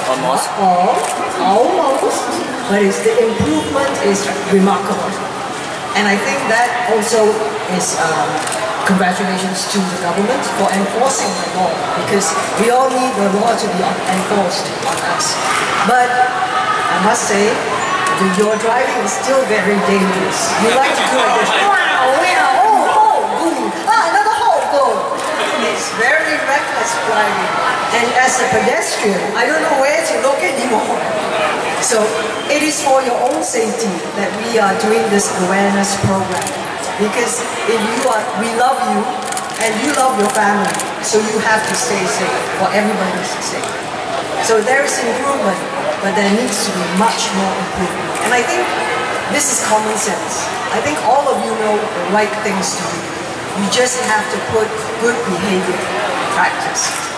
Almost. Almost. Almost. But the improvement is remarkable. And I think that also is congratulations to the government for enforcing the law, because we all need the law to be enforced on us. But I must say, your driving is still very dangerous. You like to do like this. Wow, wow, oh, boom. Another hole, boom. It's very reckless driving. And as a pedestrian, I don't know where to look anymore. So it is for your own safety that we are doing this awareness program. Because we love you and you love your family, so you have to stay safe, for everybody to stay safe. So there is improvement, but there needs to be much more improvement. And I think this is common sense. I think all of you know the right things to do. You just have to put good behavior in practice.